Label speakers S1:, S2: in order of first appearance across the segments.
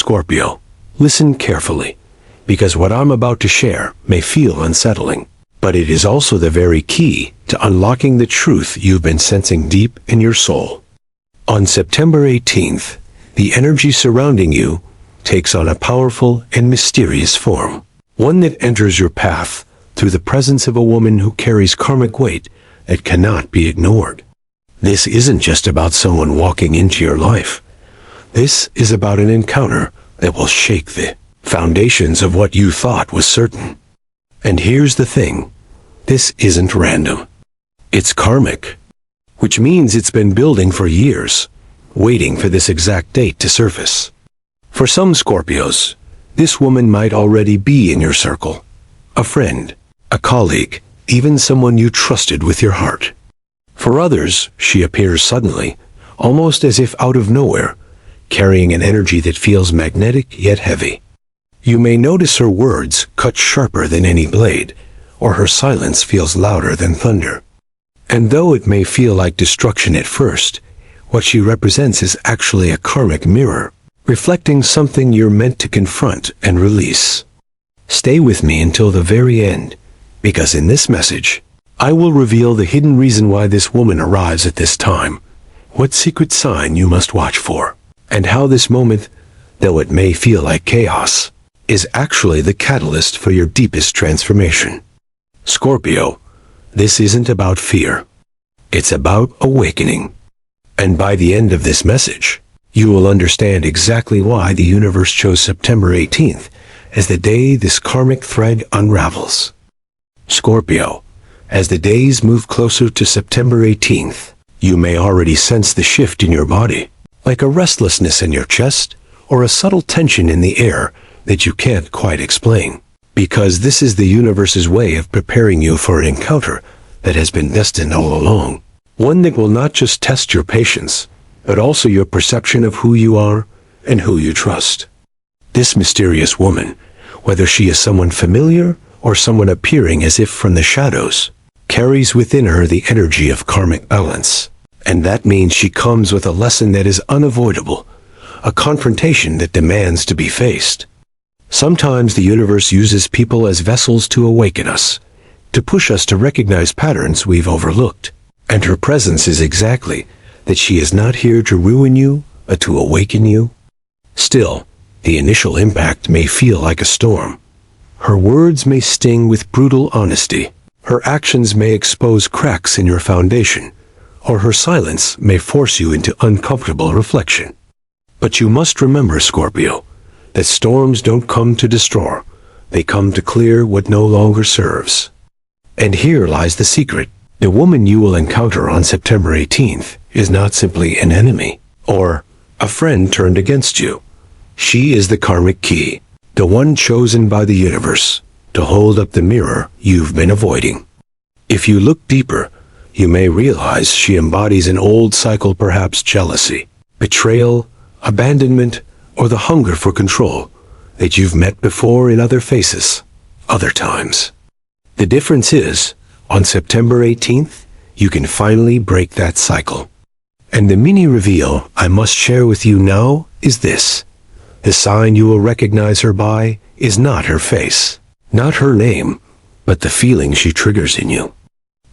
S1: Scorpio, listen carefully, because what I'm about to share may feel unsettling, but it is also the very key to unlocking the truth you've been sensing deep in your soul. On September 18th, the energy surrounding you takes on a powerful and mysterious form, one that enters your path through the presence of a woman who carries karmic weight that cannot be ignored. This isn't just about someone walking into your life. This is about an encounter that will shake the foundations of what you thought was certain. And here's the thing, this isn't random. It's karmic, which means it's been building for years, waiting for this exact date to surface. For some Scorpios, this woman might already be in your circle, a friend, a colleague, even someone you trusted with your heart. For others, she appears suddenly, almost as if out of nowhere, carrying an energy that feels magnetic yet heavy. You may notice her words cut sharper than any blade, or her silence feels louder than thunder. And though it may feel like destruction at first, what she represents is actually a karmic mirror, reflecting something you're meant to confront and release. Stay with me until the very end, because in this message, I will reveal the hidden reason why this woman arrives at this time, what secret sign you must watch for, and how this moment, though it may feel like chaos, is actually the catalyst for your deepest transformation. Scorpio, this isn't about fear. It's about awakening. And by the end of this message, you will understand exactly why the universe chose September 18th as the day this karmic thread unravels. Scorpio, as the days move closer to September 18th, you may already sense the shift in your body, like a restlessness in your chest or a subtle tension in the air that you can't quite explain, because this is the universe's way of preparing you for an encounter that has been destined all along, one that will not just test your patience, but also your perception of who you are and who you trust. This mysterious woman, whether she is someone familiar or someone appearing as if from the shadows, carries within her the energy of karmic balance. And that means she comes with a lesson that is unavoidable, a confrontation that demands to be faced. Sometimes the universe uses people as vessels to awaken us, to push us to recognize patterns we've overlooked. And her presence is exactly that. She is not here to ruin you, but to awaken you. Still, the initial impact may feel like a storm. Her words may sting with brutal honesty. Her actions may expose cracks in your foundation, or her silence may force you into uncomfortable reflection. But you must remember, Scorpio, that storms don't come to destroy, they come to clear what no longer serves. And here lies the secret. The woman you will encounter on September 18th is not simply an enemy, or a friend turned against you. She is the karmic key, the one chosen by the universe to hold up the mirror you've been avoiding. If you look deeper, you may realize she embodies an old cycle, perhaps jealousy, betrayal, abandonment, or the hunger for control that you've met before in other faces, other times. The difference is, on September 18th, you can finally break that cycle. And the mini reveal I must share with you now is this. The sign you will recognize her by is not her face, not her name, but the feeling she triggers in you.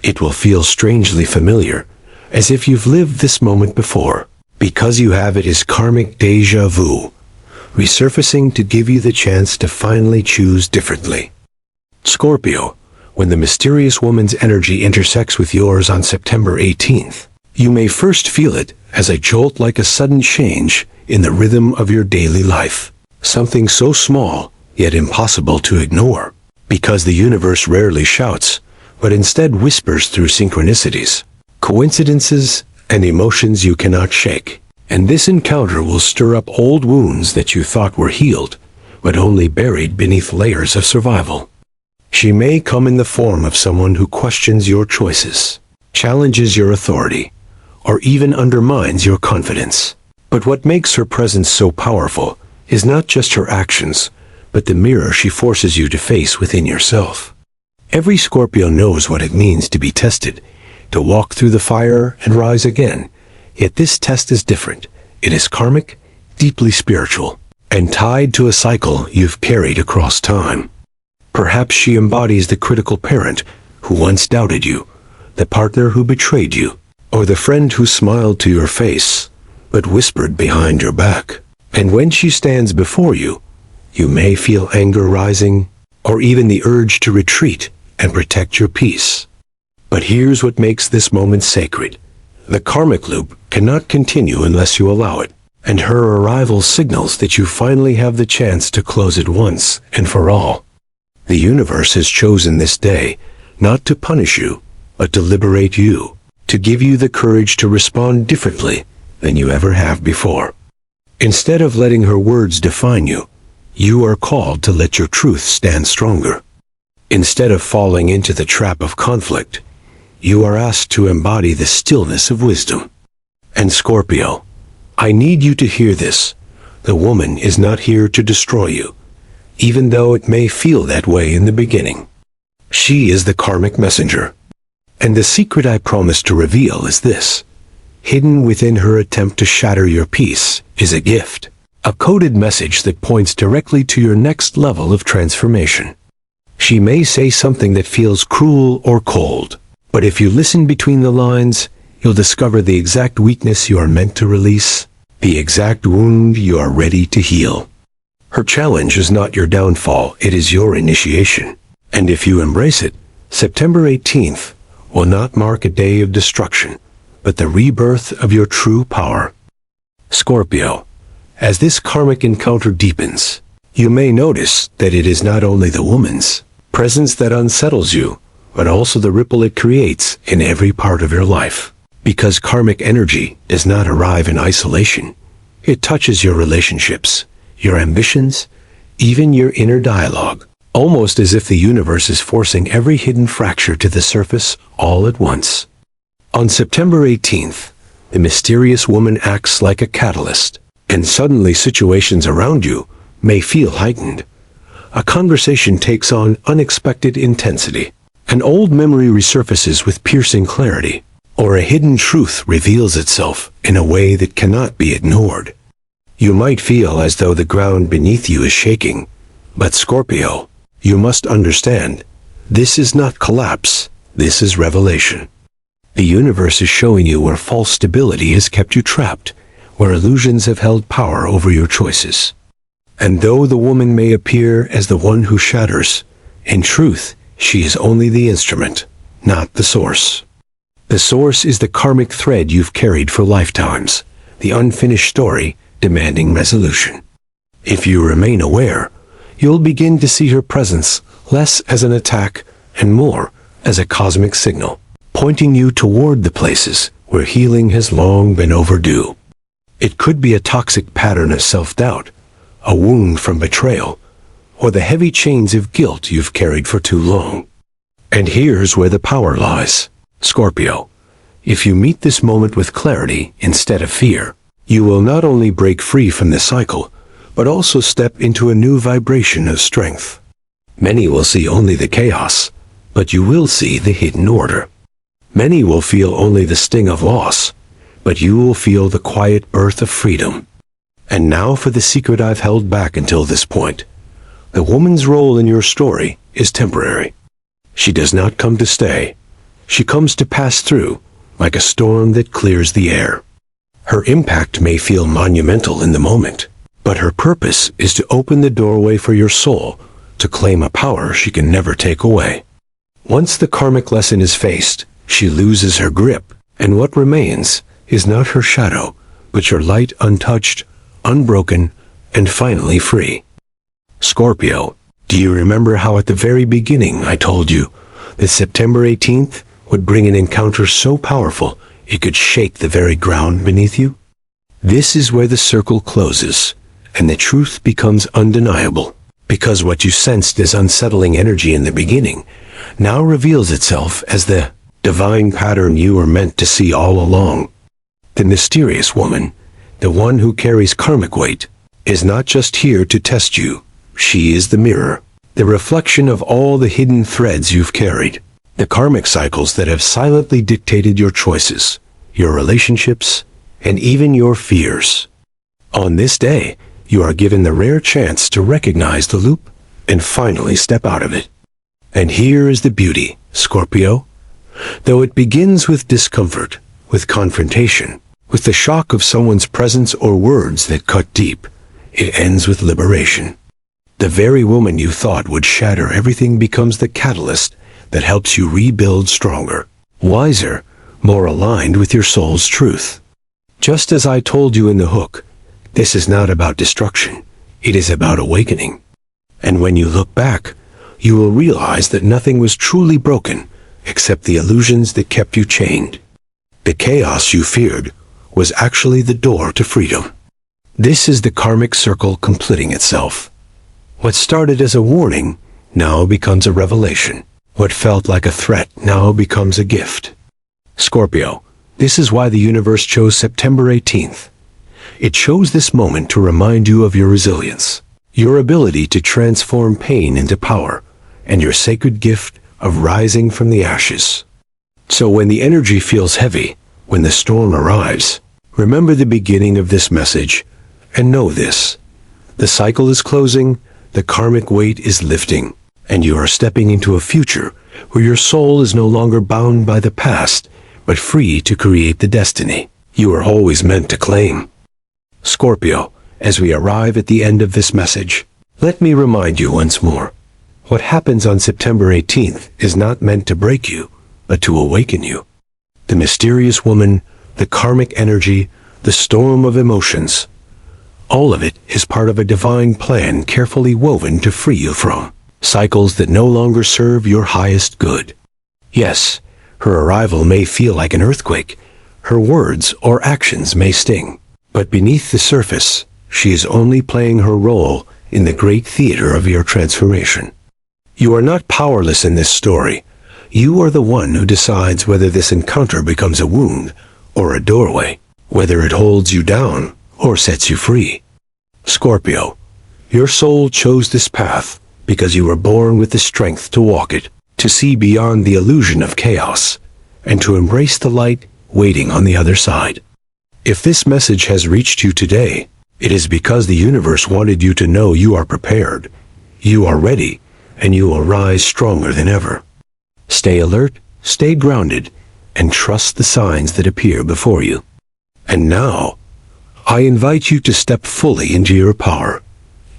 S1: It will feel strangely familiar, as if you've lived this moment before, because you have it as karmic déjà vu, resurfacing to give you the chance to finally choose differently. Scorpio, when the mysterious woman's energy intersects with yours on September 18th, you may first feel it as a jolt, like a sudden change in the rhythm of your daily life. Something so small, yet impossible to ignore, because the universe rarely shouts, but instead whispers through synchronicities, coincidences, and emotions you cannot shake. And this encounter will stir up old wounds that you thought were healed, but only buried beneath layers of survival. She may come in the form of someone who questions your choices, challenges your authority, or even undermines your confidence. But what makes her presence so powerful is not just her actions, but the mirror she forces you to face within yourself. Every Scorpio knows what it means to be tested, to walk through the fire and rise again. Yet this test is different. It is karmic, deeply spiritual. and tied to a cycle you've carried across time. Perhaps she embodies the critical parent who once doubted you, the partner who betrayed you, or the friend who smiled to your face, but whispered behind your back. And when she stands before you, you may feel anger rising, or even the urge to retreat and protect your peace. But here's what makes this moment sacred. The karmic loop cannot continue unless you allow it, and her arrival signals that you finally have the chance to close it once and for all. The universe has chosen this day not to punish you, but to liberate you, to give you the courage to respond differently than you ever have before. Instead of letting her words define you, you are called to let your truth stand stronger. Instead of falling into the trap of conflict, you are asked to embody the stillness of wisdom. And Scorpio, I need you to hear this. The woman is not here to destroy you, even though it may feel that way in the beginning. She is the karmic messenger. And the secret I promise to reveal is this. Hidden within her attempt to shatter your peace is a gift, a coded message that points directly to your next level of transformation. She may say something that feels cruel or cold, but if you listen between the lines, you'll discover the exact weakness you are meant to release, the exact wound you are ready to heal. Her challenge is not your downfall, it is your initiation. And if you embrace it, September 18th will not mark a day of destruction, but the rebirth of your true power. Scorpio, as this karmic encounter deepens, you may notice that it is not only the woman's presence that unsettles you, but also the ripple it creates in every part of your life. Because karmic energy does not arrive in isolation. It touches your relationships, your ambitions, even your inner dialogue, almost as if the universe is forcing every hidden fracture to the surface all at once. On September 18th, the mysterious woman acts like a catalyst, and suddenly situations around you may feel heightened. A conversation takes on unexpected intensity. An old memory resurfaces with piercing clarity, or a hidden truth reveals itself in a way that cannot be ignored. You might feel as though the ground beneath you is shaking, but Scorpio, you must understand, this is not collapse, this is revelation. The universe is showing you where false stability has kept you trapped, where illusions have held power over your choices. And though the woman may appear as the one who shatters, in truth, she is only the instrument, not the source. The source is the karmic thread you've carried for lifetimes, the unfinished story demanding resolution. If you remain aware, you'll begin to see her presence less as an attack and more as a cosmic signal, pointing you toward the places where healing has long been overdue. It could be a toxic pattern of self-doubt, a wound from betrayal, or the heavy chains of guilt you've carried for too long. And here's where the power lies. Scorpio, if you meet this moment with clarity instead of fear, you will not only break free from the cycle, but also step into a new vibration of strength. Many will see only the chaos, but you will see the hidden order. Many will feel only the sting of loss, but you will feel the quiet birth of freedom. And now for the secret I've held back until this point. The woman's role in your story is temporary. She does not come to stay. She comes to pass through, like a storm that clears the air. Her impact may feel monumental in the moment, but her purpose is to open the doorway for your soul to claim a power she can never take away. Once the karmic lesson is faced, she loses her grip, and what remains is not her shadow, but your light untouched, unbroken, and finally free. Scorpio, do you remember how at the very beginning I told you that September 18th would bring an encounter so powerful it could shake the very ground beneath you? This is where the circle closes, and the truth becomes undeniable, because what you sensed as unsettling energy in the beginning now reveals itself as the divine pattern you were meant to see all along. The mysterious woman, the one who carries karmic weight, is not just here to test you. She is the mirror, the reflection of all the hidden threads you've carried, the karmic cycles that have silently dictated your choices, your relationships, and even your fears. On this day, you are given the rare chance to recognize the loop and finally step out of it. And here is the beauty, Scorpio. Though it begins with discomfort, with confrontation, with the shock of someone's presence or words that cut deep, it ends with liberation. The very woman you thought would shatter everything becomes the catalyst that helps you rebuild stronger, wiser, more aligned with your soul's truth. Just as I told you in the hook, this is not about destruction. It is about awakening. And when you look back, you will realize that nothing was truly broken except the illusions that kept you chained. The chaos you feared was actually the door to freedom. This is the karmic circle completing itself. What started as a warning now becomes a revelation. What felt like a threat now becomes a gift. Scorpio, this is why the universe chose September 18th. It chose this moment to remind you of your resilience, your ability to transform pain into power, and your sacred gift of rising from the ashes. So when the energy feels heavy, when the storm arrives, remember the beginning of this message, and know this. The cycle is closing, the karmic weight is lifting, and you are stepping into a future where your soul is no longer bound by the past, but free to create the destiny you were always meant to claim. Scorpio, as we arrive at the end of this message, let me remind you once more. What happens on September 18th is not meant to break you, but to awaken you. The mysterious woman, the karmic energy, the storm of emotions, all of it is part of a divine plan carefully woven to free you from cycles that no longer serve your highest good. Yes, her arrival may feel like an earthquake. Her words or actions may sting. But beneath the surface, she is only playing her role in the great theater of your transformation. You are not powerless in this story. You are the one who decides whether this encounter becomes a wound or a doorway, whether it holds you down or sets you free. Scorpio, your soul chose this path because you were born with the strength to walk it, to see beyond the illusion of chaos, and to embrace the light waiting on the other side. If this message has reached you today, it is because the universe wanted you to know you are prepared, you are ready, and you will rise stronger than ever. Stay alert, stay grounded, and trust the signs that appear before you. And now, I invite you to step fully into your power.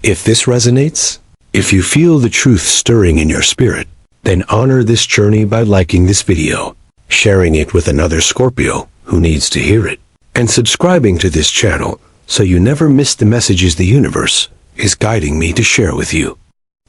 S1: If this resonates, if you feel the truth stirring in your spirit, then honor this journey by liking this video, sharing it with another Scorpio who needs to hear it, and subscribing to this channel so you never miss the messages the universe is guiding me to share with you.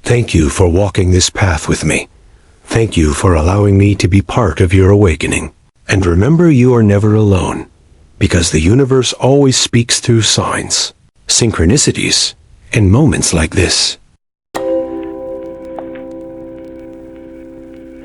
S1: Thank you for walking this path with me. Thank you for allowing me to be part of your awakening. And remember, you are never alone, because the universe always speaks through signs, synchronicities, and moments like this.